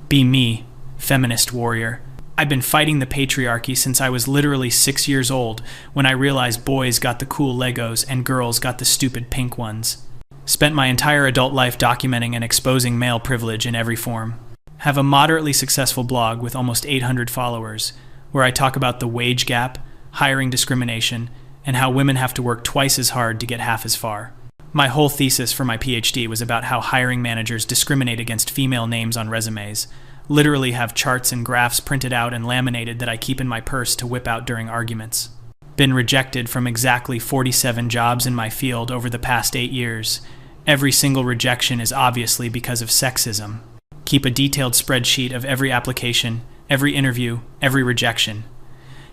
Be me, feminist warrior. I've been fighting the patriarchy since I was literally 6 years old when I realized boys got the cool Legos and girls got the stupid pink ones. Spent my entire adult life documenting and exposing male privilege in every form. Have a moderately successful blog with almost 800 followers, where I talk about the wage gap, hiring discrimination, and how women have to work twice as hard to get half as far. My whole thesis for my PhD was about how hiring managers discriminate against female names on resumes, literally have charts and graphs printed out and laminated that I keep in my purse to whip out during arguments. Been rejected from exactly 47 jobs in my field over the past 8 years. Every single rejection is obviously because of sexism. Keep a detailed spreadsheet of every application, every interview, every rejection.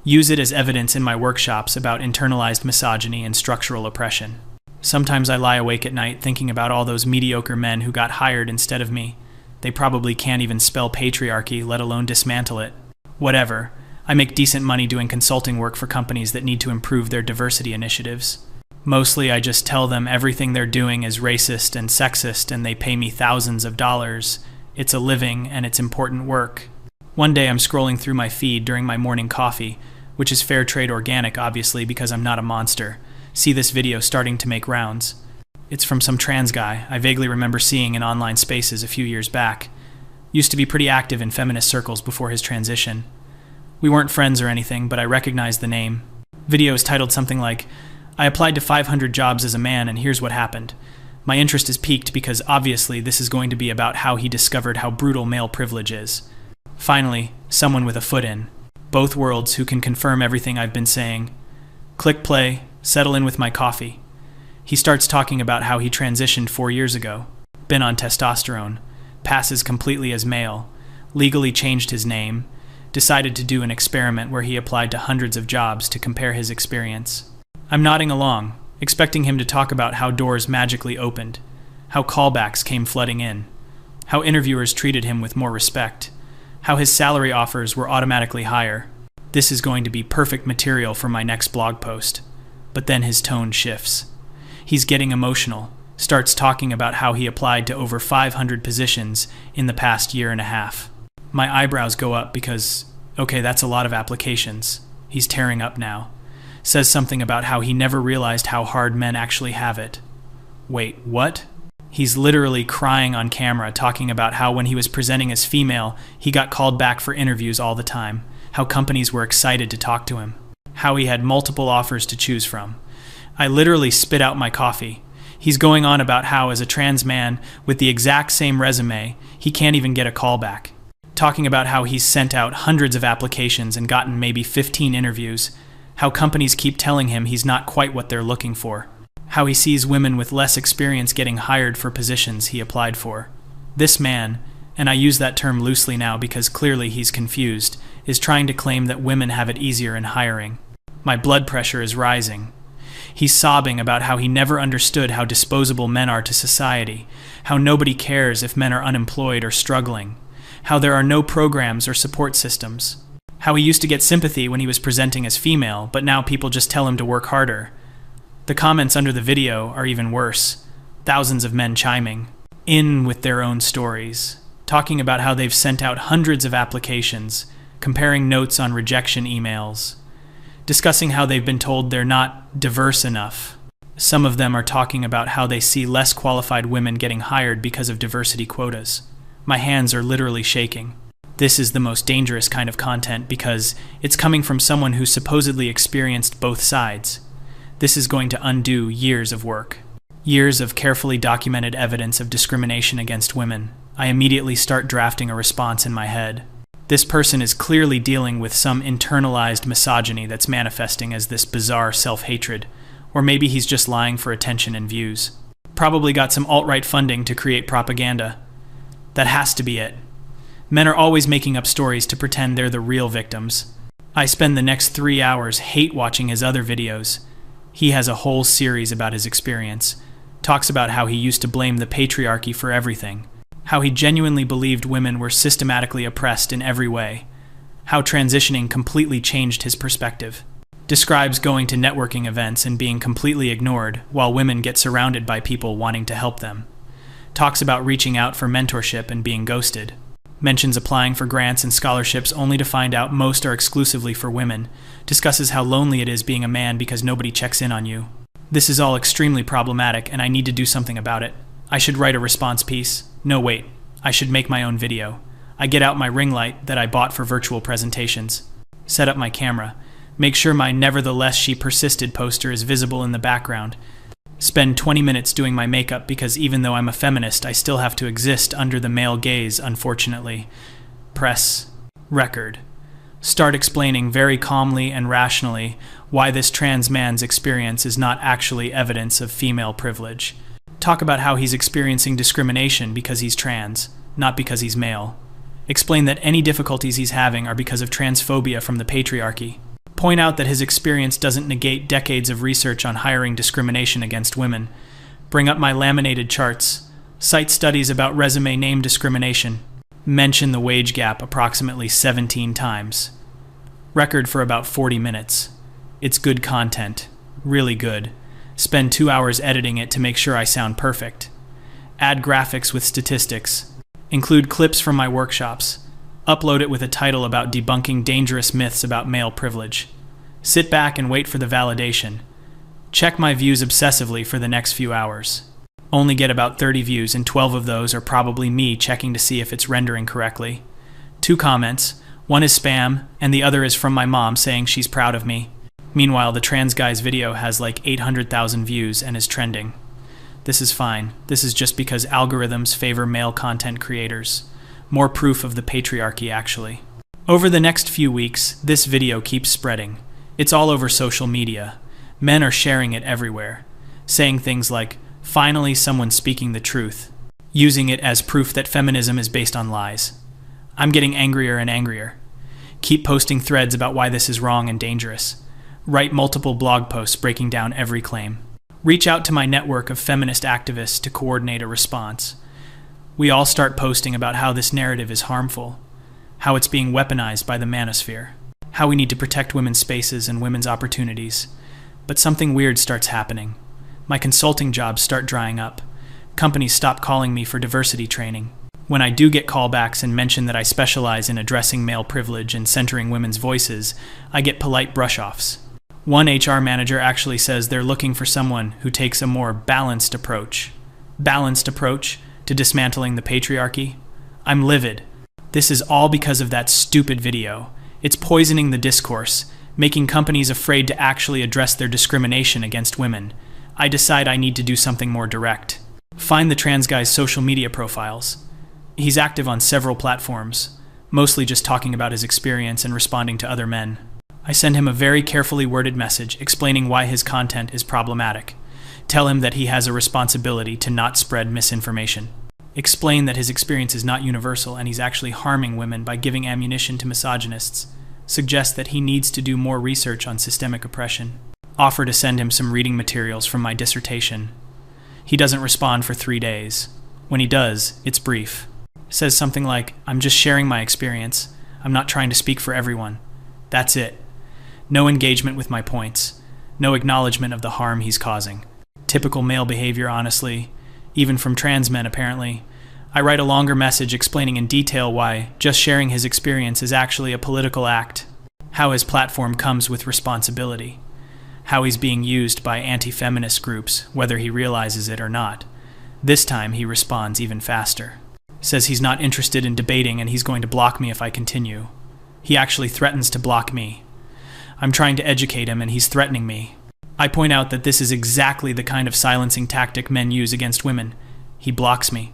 Use it as evidence in my workshops about internalized misogyny and structural oppression. Sometimes I lie awake at night thinking about all those mediocre men who got hired instead of me. They probably can't even spell patriarchy, let alone dismantle it. Whatever. I make decent money doing consulting work for companies that need to improve their diversity initiatives. Mostly I just tell them everything they're doing is racist and sexist and they pay me thousands of dollars. It's a living and it's important work. One day I'm scrolling through my feed during my morning coffee, which is fair trade organic obviously because I'm not a monster. See this video starting to make rounds. It's from some trans guy I vaguely remember seeing in online spaces a few years back. Used to be pretty active in feminist circles before his transition. We weren't friends or anything, but I recognized the name. Video is titled something like, "I applied to 500 jobs as a man and here's what happened." My interest is piqued because obviously this is going to be about how he discovered how brutal male privilege is. Finally, someone with a foot in. Both worlds who can confirm everything I've been saying. Click play, settle in with my coffee. He starts talking about how he transitioned 4 years ago, been on testosterone, passes completely as male, legally changed his name, decided to do an experiment where he applied to hundreds of jobs to compare his experience. I'm nodding along, expecting him to talk about how doors magically opened, how callbacks came flooding in, how interviewers treated him with more respect, how his salary offers were automatically higher. This is going to be perfect material for my next blog post. But then his tone shifts. He's getting emotional, starts talking about how he applied to over 500 positions in the past year and a half. My eyebrows go up because, okay, that's a lot of applications. He's tearing up now. Says something about how he never realized how hard men actually have it. Wait, what? He's literally crying on camera, talking about how when he was presenting as female, he got called back for interviews all the time, how companies were excited to talk to him, how he had multiple offers to choose from. I literally spit out my coffee. He's going on about how as a trans man with the exact same resume, he can't even get a call back. Talking about how he's sent out hundreds of applications and gotten maybe 15 interviews, how companies keep telling him he's not quite what they're looking for, how he sees women with less experience getting hired for positions he applied for. This man, and I use that term loosely now because clearly he's confused, is trying to claim that women have it easier in hiring. My blood pressure is rising. He's sobbing about how he never understood how disposable men are to society, how nobody cares if men are unemployed or struggling, how there are no programs or support systems, how he used to get sympathy when he was presenting as female, but now people just tell him to work harder. The comments under the video are even worse. Thousands of men chiming in with their own stories, talking about how they've sent out hundreds of applications, comparing notes on rejection emails, discussing how they've been told they're not diverse enough. Some of them are talking about how they see less qualified women getting hired because of diversity quotas. My hands are literally shaking. This is the most dangerous kind of content because it's coming from someone who supposedly experienced both sides. This is going to undo years of work. Years of carefully documented evidence of discrimination against women. I immediately start drafting a response in my head. This person is clearly dealing with some internalized misogyny that's manifesting as this bizarre self-hatred, or maybe he's just lying for attention and views. Probably got some alt-right funding to create propaganda. That has to be it. Men are always making up stories to pretend they're the real victims. I spend the next 3 hours hate watching his other videos. He has a whole series about his experience. Talks about how he used to blame the patriarchy for everything. How he genuinely believed women were systematically oppressed in every way. How transitioning completely changed his perspective. Describes going to networking events and being completely ignored while women get surrounded by people wanting to help them. Talks about reaching out for mentorship and being ghosted. mentions applying for grants and scholarships only to find out most are exclusively for women, discusses how lonely it is being a man because nobody checks in on you. This is all extremely problematic and I need to do something about it. I should write a response piece. No, wait. I should make my own video. I get out my ring light that I bought for virtual presentations. Set up my camera. Make sure my "Nevertheless She Persisted" poster is visible in the background. Spend 20 minutes doing my makeup because even though I'm a feminist, I still have to exist under the male gaze, unfortunately. Press record. Start explaining very calmly and rationally why this trans man's experience is not actually evidence of female privilege. Talk about how he's experiencing discrimination because he's trans, not because he's male. Explain that any difficulties he's having are because of transphobia from the patriarchy. Point out that his experience doesn't negate decades of research on hiring discrimination against women. Bring up my laminated charts. Cite studies about resume name discrimination. Mention the wage gap approximately 17 times. Record for about 40 minutes. It's good content. Really good. Spend 2 hours editing it to make sure I sound perfect. Add graphics with statistics. Include clips from my workshops. Upload it with a title about debunking dangerous myths about male privilege. Sit back and wait for the validation. Check my views obsessively for the next few hours. Only get about 30 views, and 12 of those are probably me checking to see if it's rendering correctly. 2 comments. One is spam, and the other is from my mom saying she's proud of me. Meanwhile, the trans guy's video has like 800,000 views and is trending. This is fine. This is just because algorithms favor male content creators. More proof of the patriarchy, actually. Over the next few weeks, this video keeps spreading. It's all over social media. Men are sharing it everywhere, saying things like, "Finally someone speaking the truth," using it as proof that feminism is based on lies. I'm getting angrier and angrier. Keep posting threads about why this is wrong and dangerous. Write multiple blog posts breaking down every claim. Reach out to my network of feminist activists to coordinate a response. We all start posting about how this narrative is harmful, how it's being weaponized by the manosphere, how we need to protect women's spaces and women's opportunities. But something weird starts happening. My consulting jobs start drying up. Companies stop calling me for diversity training. When I do get callbacks and mention that I specialize in addressing male privilege and centering women's voices, I get polite brush-offs. One HR manager actually says they're looking for someone who takes a more balanced approach. Balanced approach to dismantling the patriarchy? I'm livid. This is all because of that stupid video. It's poisoning the discourse, making companies afraid to actually address their discrimination against women. I decide I need to do something more direct. Find the trans guy's social media profiles. He's active on several platforms, mostly just talking about his experience and responding to other men. I send him a very carefully worded message explaining why his content is problematic. Tell him that he has a responsibility to not spread misinformation. Explain that his experience is not universal and he's actually harming women by giving ammunition to misogynists. Suggest that he needs to do more research on systemic oppression. Offer to send him some reading materials from my dissertation. He doesn't respond for 3 days. When he does, it's brief. Says something like, "I'm just sharing my experience. I'm not trying to speak for everyone." That's it. No engagement with my points. No acknowledgement of the harm he's causing. Typical male behavior, honestly. Even from trans men, apparently. I write a longer message explaining in detail why just sharing his experience is actually a political act. How his platform comes with responsibility. How he's being used by anti-feminist groups, whether he realizes it or not. This time he responds even faster. Says he's not interested in debating and he's going to block me if I continue. He actually threatens to block me. I'm trying to educate him and he's threatening me. I point out that this is exactly the kind of silencing tactic men use against women. He blocks me.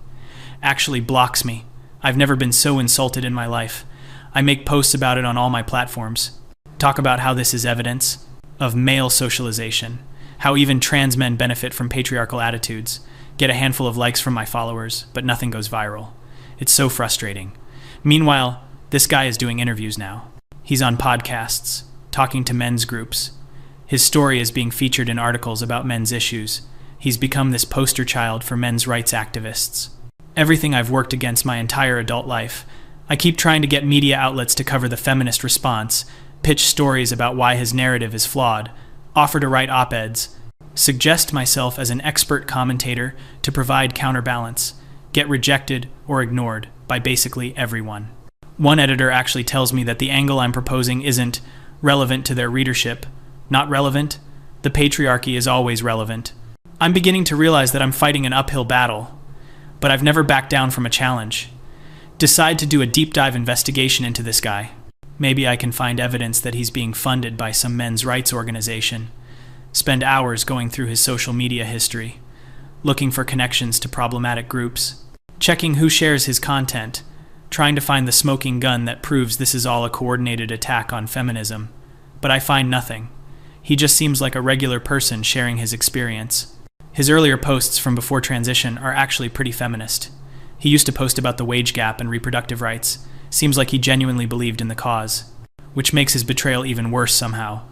Actually blocks me. I've never been so insulted in my life. I make posts about it on all my platforms. Talk about how this is evidence of male socialization. How even trans men benefit from patriarchal attitudes. Get a handful of likes from my followers, but nothing goes viral. It's so frustrating. Meanwhile, this guy is doing interviews now. He's on podcasts, talking to men's groups. His story is being featured in articles about men's issues. He's become this poster child for men's rights activists. Everything I've worked against my entire adult life. I keep trying to get media outlets to cover the feminist response, pitch stories about why his narrative is flawed, offer to write op-eds, suggest myself as an expert commentator to provide counterbalance, get rejected or ignored. by basically everyone. One editor actually tells me that the angle I'm proposing isn't relevant to their readership. Not relevant? The patriarchy is always relevant. I'm beginning to realize that I'm fighting an uphill battle, but I've never backed down from a challenge. Decide to do a deep dive investigation into this guy. Maybe I can find evidence that he's being funded by some men's rights organization. Spend hours going through his social media history, looking for connections to problematic groups, checking who shares his content, trying to find the smoking gun that proves this is all a coordinated attack on feminism. But I find nothing. He just seems like a regular person sharing his experience. His earlier posts from before transition are actually pretty feminist. He used to post about the wage gap and reproductive rights. Seems like he genuinely believed in the cause, which makes his betrayal even worse somehow.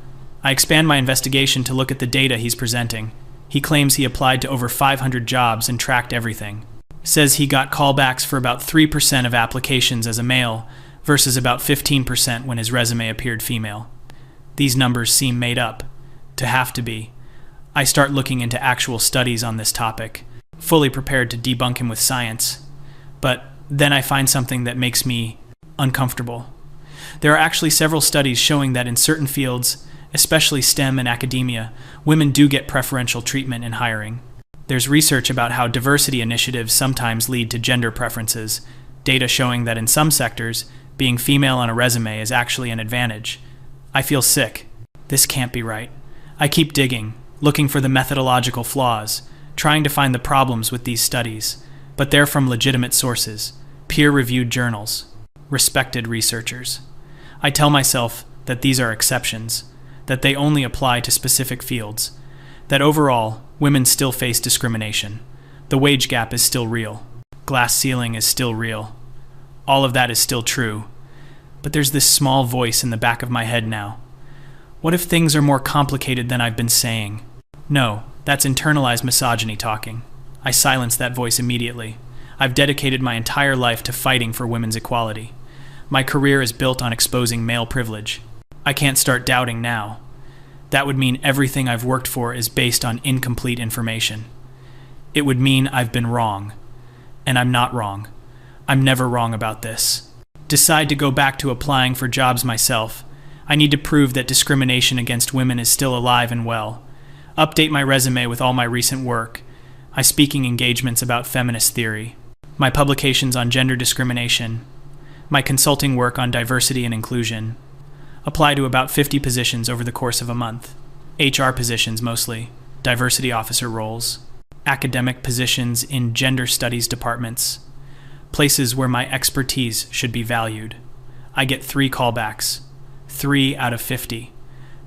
I expand my investigation to look at the data he's presenting. He claims he applied to over 500 jobs and tracked everything. Says he got callbacks for about 3% of applications as a male versus about 15% when his resume appeared female. These numbers seem made up, to have to be. I start looking into actual studies on this topic, fully prepared to debunk him with science. But then I find something that makes me uncomfortable. There are actually several studies showing that in certain fields, especially STEM and academia, women do get preferential treatment in hiring. There's research about how diversity initiatives sometimes lead to gender preferences, data showing that in some sectors, being female on a resume is actually an advantage. I feel sick. This can't be right. I keep digging, looking for the methodological flaws, trying to find the problems with these studies, but they're from legitimate sources, peer-reviewed journals, respected researchers. I tell myself that these are exceptions, that they only apply to specific fields, that overall, women still face discrimination. The wage gap is still real. Glass ceiling is still real. All of that is still true. But there's this small voice in the back of my head now. What if things are more complicated than I've been saying? No, that's internalized misogyny talking. I silence that voice immediately. I've dedicated my entire life to fighting for women's equality. My career is built on exposing male privilege. I can't start doubting now. That would mean everything I've worked for is based on incomplete information. It would mean I've been wrong. And I'm not wrong. I'm never wrong about this. Decide to go back to applying for jobs myself. I need to prove that discrimination against women is still alive and well. Update my resume with all my recent work. My speaking engagements about feminist theory. My publications on gender discrimination. My consulting work on diversity and inclusion. Apply to about 50 positions over the course of a month. HR positions mostly, diversity officer roles, academic positions in gender studies departments, places where my expertise should be valued. I get 3 callbacks, 3 out of 50.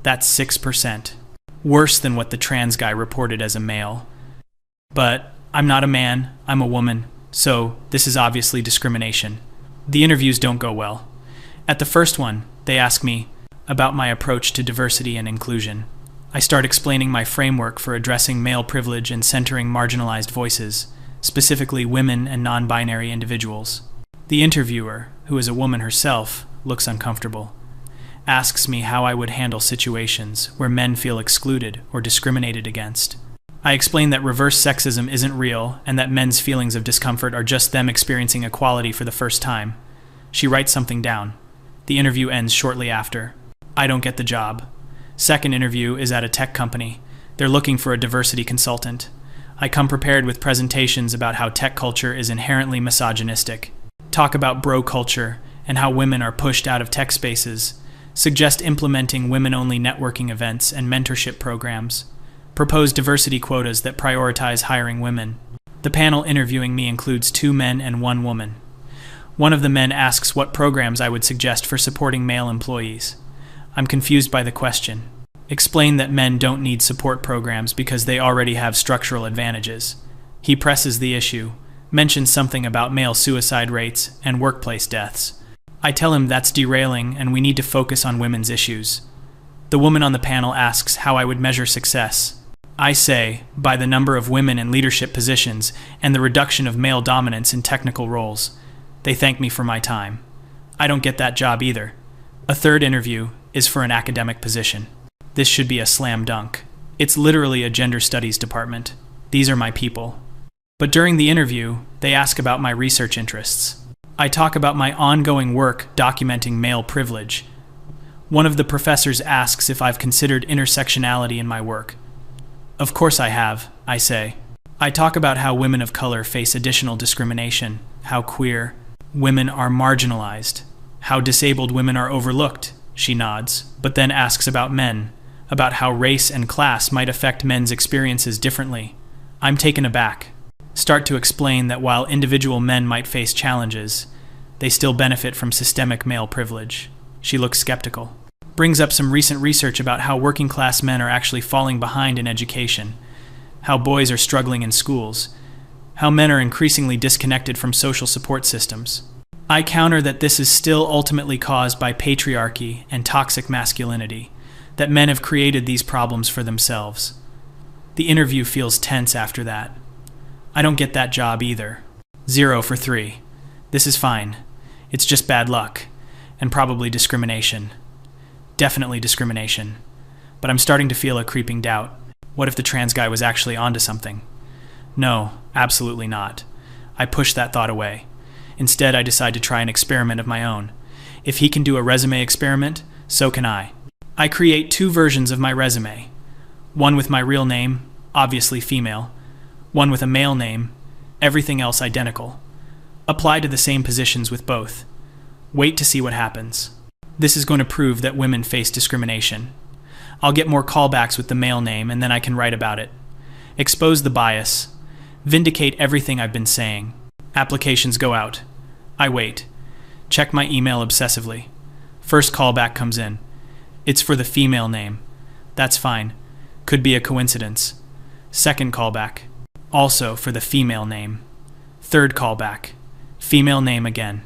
That's 6%. Worse than what the trans guy reported as a male. But I'm not a man, I'm a woman, so this is obviously discrimination. The interviews don't go well. At the first one, they ask me about my approach to diversity and inclusion. I start explaining my framework for addressing male privilege and centering marginalized voices, specifically women and non-binary individuals. The interviewer, who is a woman herself, looks uncomfortable. Asks me how I would handle situations where men feel excluded or discriminated against. I explain that reverse sexism isn't real and that men's feelings of discomfort are just them experiencing equality for the first time. She writes something down. The interview ends shortly after. I don't get the job. Second interview is at a tech company. They're looking for a diversity consultant. I come prepared with presentations about how tech culture is inherently misogynistic. Talk about bro culture and how women are pushed out of tech spaces. Suggest implementing women-only networking events and mentorship programs. Propose diversity quotas that prioritize hiring women. The panel interviewing me includes 2 men and 1 woman. One of the men asks what programs I would suggest for supporting male employees. I'm confused by the question. Explain that men don't need support programs because they already have structural advantages. He presses the issue, mentions something about male suicide rates and workplace deaths. I tell him that's derailing and we need to focus on women's issues. The woman on the panel asks how I would measure success. I say, by the number of women in leadership positions and the reduction of male dominance in technical roles. They thank me for my time. I don't get that job either. A third interview is for an academic position. This should be a slam dunk. It's literally a gender studies department. These are my people. But during the interview, they ask about my research interests. I talk about my ongoing work documenting male privilege. One of the professors asks if I've considered intersectionality in my work. Of course I have, I say. I talk about how women of color face additional discrimination, how queer women are marginalized, how disabled women are overlooked, she nods, but then asks about men, about how race and class might affect men's experiences differently. I'm taken aback. Start to explain that while individual men might face challenges, they still benefit from systemic male privilege. She looks skeptical. Brings up some recent research about how working class men are actually falling behind in education, how boys are struggling in schools, how men are increasingly disconnected from social support systems. I counter that this is still ultimately caused by patriarchy and toxic masculinity, that men have created these problems for themselves. The interview feels tense after that. I don't get that job either. 0 for 3. This is fine. It's just bad luck, and probably discrimination. Definitely discrimination. But I'm starting to feel a creeping doubt. What if the trans guy was actually onto something? No, absolutely not. I push that thought away. Instead, I decide to try an experiment of my own. If he can do a resume experiment, so can I. I create 2 versions of my resume. One with my real name, obviously female. One with a male name, everything else identical. Apply to the same positions with both. Wait to see what happens. This is going to prove that women face discrimination. I'll get more callbacks with the male name, and then I can write about it. Expose the bias. Vindicate everything I've been saying. Applications go out. I wait. Check my email obsessively. First callback comes in. It's for the female name. That's fine. Could be a coincidence. Second callback. Also for the female name. Third callback. Female name again.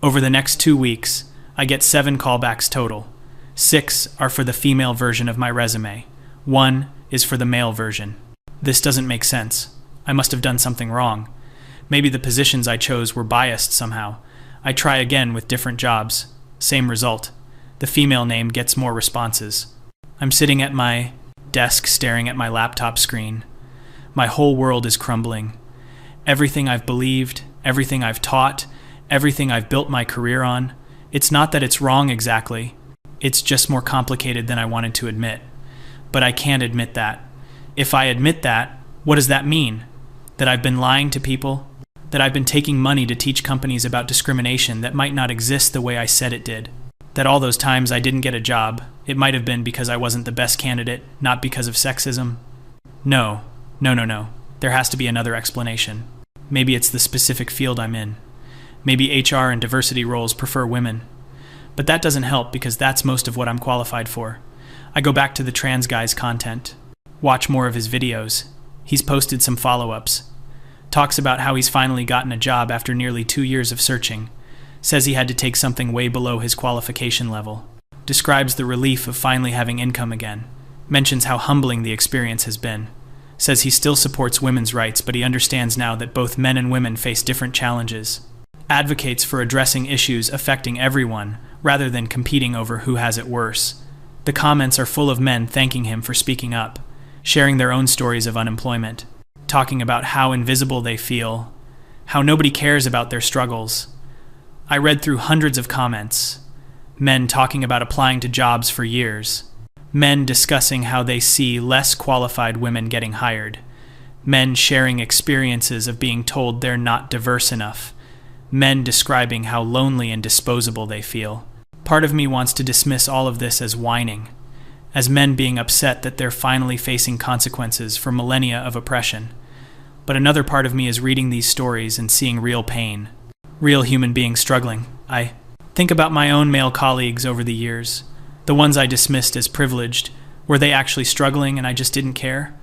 Over the next 2 weeks, I get 7 callbacks total. 6 are for the female version of my resume. 1 is for the male version. This doesn't make sense. I must have done something wrong. Maybe the positions I chose were biased somehow. I try again with different jobs. Same result. The female name gets more responses. I'm sitting at my desk staring at my laptop screen. My whole world is crumbling. Everything I've believed, everything I've taught, everything I've built my career on, it's not that it's wrong exactly. It's just more complicated than I wanted to admit. But I can't admit that. If I admit that, what does that mean? That I've been lying to people? That I've been taking money to teach companies about discrimination that might not exist the way I said it did? That all those times I didn't get a job, it might have been because I wasn't the best candidate, not because of sexism? No. There has to be another explanation. Maybe it's the specific field I'm in. Maybe HR and diversity roles prefer women. But that doesn't help because that's most of what I'm qualified for. I go back to the trans guy's content. Watch more of his videos. He's posted some follow-ups. Talks about how he's finally gotten a job after nearly 2 years of searching. Says he had to take something way below his qualification level. Describes the relief of finally having income again. Mentions how humbling the experience has been. Says he still supports women's rights, but he understands now that both men and women face different challenges. Advocates for addressing issues affecting everyone, rather than competing over who has it worse. The comments are full of men thanking him for speaking up, sharing their own stories of unemployment, talking about how invisible they feel, how nobody cares about their struggles. I read through hundreds of comments. Men talking about applying to jobs for years. Men discussing how they see less qualified women getting hired. Men sharing experiences of being told they're not diverse enough. Men describing how lonely and disposable they feel. Part of me wants to dismiss all of this as whining, as men being upset that they're finally facing consequences for millennia of oppression. But another part of me is reading these stories and seeing real pain, real human beings struggling. I think about my own male colleagues over the years, the ones I dismissed as privileged. Were they actually struggling and I just didn't care?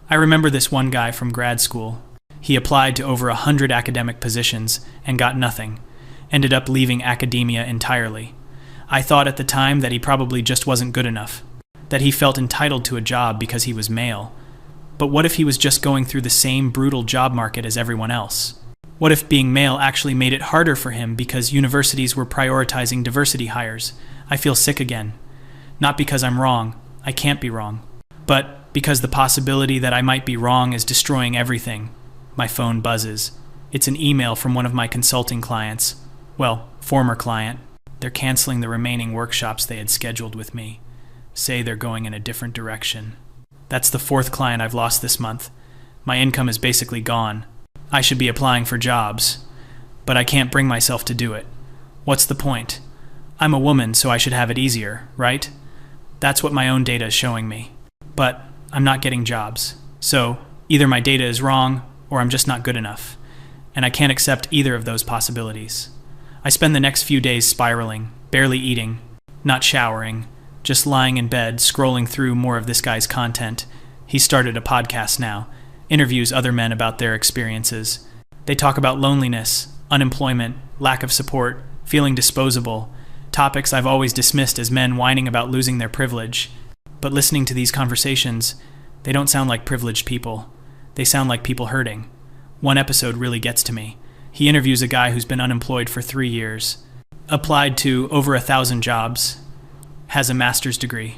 I remember this one guy from grad school. He applied to over 100 academic positions and got nothing, ended up leaving academia entirely. I thought at the time that he probably just wasn't good enough, that he felt entitled to a job because he was male. But what if he was just going through the same brutal job market as everyone else? What if being male actually made it harder for him because universities were prioritizing diversity hires? I feel sick again. Not because I'm wrong, I can't be wrong, but because the possibility that I might be wrong is destroying everything. My phone buzzes. It's an email from one of my consulting clients. Well, former client. They're canceling the remaining workshops they had scheduled with me. Say they're going in a different direction. That's the fourth client I've lost this month. My income is basically gone. I should be applying for jobs, but I can't bring myself to do it. What's the point? I'm a woman, so I should have it easier, right? That's what my own data is showing me. But I'm not getting jobs. So either my data is wrong, or I'm just not good enough. And I can't accept either of those possibilities. I spend the next few days spiraling, barely eating, not showering, just lying in bed, scrolling through more of this guy's content. He started a podcast now, interviews other men about their experiences. They talk about loneliness, unemployment, lack of support, feeling disposable, topics I've always dismissed as men whining about losing their privilege. But listening to these conversations, they don't sound like privileged people. They sound like people hurting. One episode really gets to me. He interviews a guy who's been unemployed for 3 years, applied to over 1,000 jobs, has a master's degree,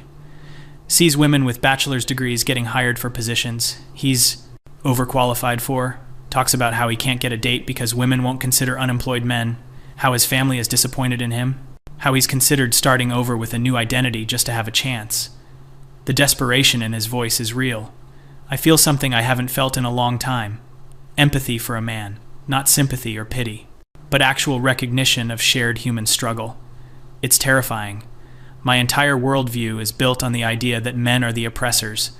sees women with bachelor's degrees getting hired for positions he's overqualified for, talks about how he can't get a date because women won't consider unemployed men, how his family is disappointed in him, how he's considered starting over with a new identity just to have a chance. The desperation in his voice is real. I feel something I haven't felt in a long time. Empathy for a man. Not sympathy or pity, but actual recognition of shared human struggle. It's terrifying. My entire worldview is built on the idea that men are the oppressors,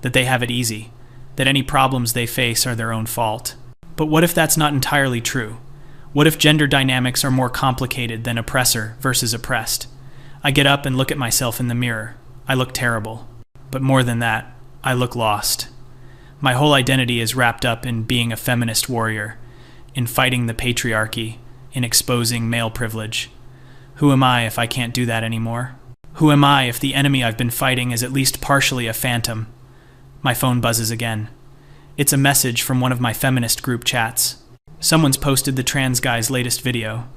that they have it easy, that any problems they face are their own fault. But what if that's not entirely true? What if gender dynamics are more complicated than oppressor versus oppressed? I get up and look at myself in the mirror. I look terrible. But more than that, I look lost. My whole identity is wrapped up in being a feminist warrior, in fighting the patriarchy, in exposing male privilege. Who am I if I can't do that anymore? Who am I if the enemy I've been fighting is at least partially a phantom? My phone buzzes again. It's a message from one of my feminist group chats. Someone's posted the trans guy's latest video.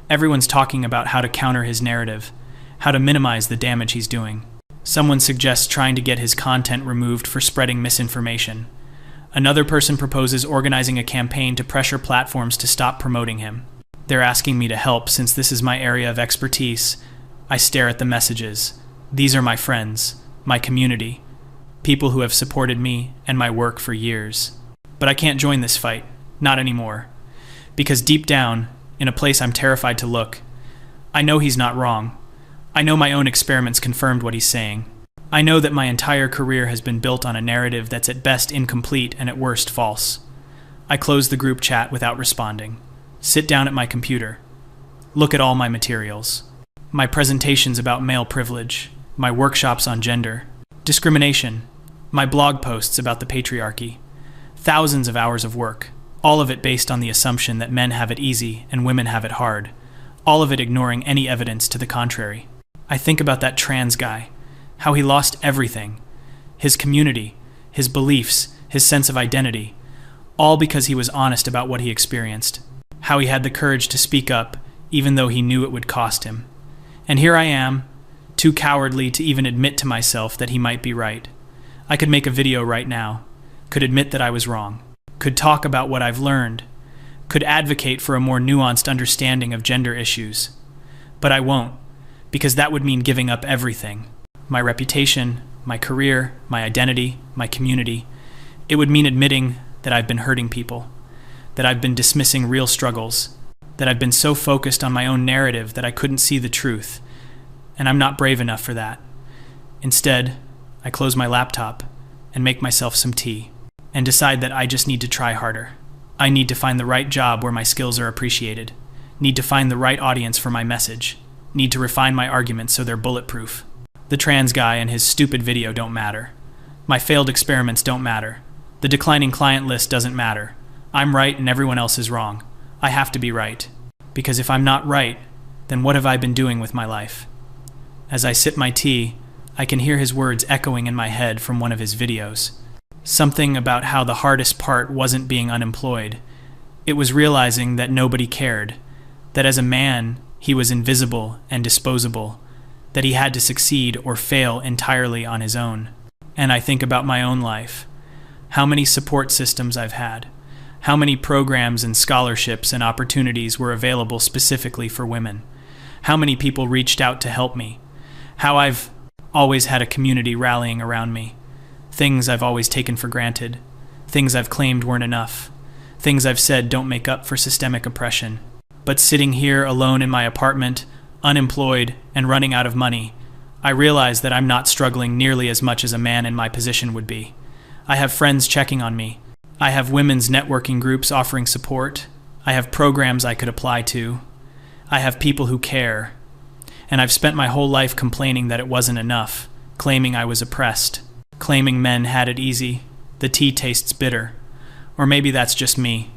Everyone's talking about how to counter his narrative, how to minimize the damage he's doing. Someone suggests trying to get his content removed for spreading misinformation. Another person proposes organizing a campaign to pressure platforms to stop promoting him. They're asking me to help since this is my area of expertise. I stare at the messages. These are my friends, my community, people who have supported me and my work for years. But I can't join this fight, not anymore. Because deep down, in a place I'm terrified to look, I know he's not wrong. I know my own experiments confirmed what he's saying. I know that my entire career has been built on a narrative that's at best incomplete and at worst false. I close the group chat without responding. Sit down at my computer. Look at all my materials. My presentations about male privilege, my workshops on gender, discrimination, my blog posts about the patriarchy. Thousands of hours of work, all of it based on the assumption that men have it easy and women have it hard. All of it ignoring any evidence to the contrary. I think about that trans guy. How he lost everything, his community, his beliefs, his sense of identity, all because he was honest about what he experienced. How he had the courage to speak up, even though he knew it would cost him. And here I am, too cowardly to even admit to myself that he might be right. I could make a video right now, could admit that I was wrong, could talk about what I've learned, could advocate for a more nuanced understanding of gender issues. But I won't, because that would mean giving up everything. My reputation, my career, my identity, my community. It would mean admitting that I've been hurting people, that I've been dismissing real struggles, that I've been so focused on my own narrative that I couldn't see the truth, and I'm not brave enough for that. Instead, I close my laptop and make myself some tea, and decide that I just need to try harder. I need to find the right job where my skills are appreciated, need to find the right audience for my message, need to refine my arguments so they're bulletproof. The trans guy and his stupid video don't matter. My failed experiments don't matter. The declining client list doesn't matter. I'm right and everyone else is wrong. I have to be right. Because if I'm not right, then what have I been doing with my life? As I sip my tea, I can hear his words echoing in my head from one of his videos. Something about how the hardest part wasn't being unemployed. It was realizing that nobody cared, that as a man, he was invisible and disposable, that he had to succeed or fail entirely on his own. And I think about my own life, how many support systems I've had, How many programs and scholarships and opportunities were available specifically for women? How many people reached out to help me? How I've always had a community rallying around me. Things I've always taken for granted. Things I've claimed weren't enough. Things I've said don't make up for systemic oppression. But sitting here alone in my apartment, unemployed and running out of money, I realize that I'm not struggling nearly as much as a man in my position would be. I have friends checking on me. I have women's networking groups offering support. I have programs I could apply to. I have people who care. And I've spent my whole life complaining that it wasn't enough, claiming I was oppressed, claiming men had it easy. The tea tastes bitter. Or maybe that's just me.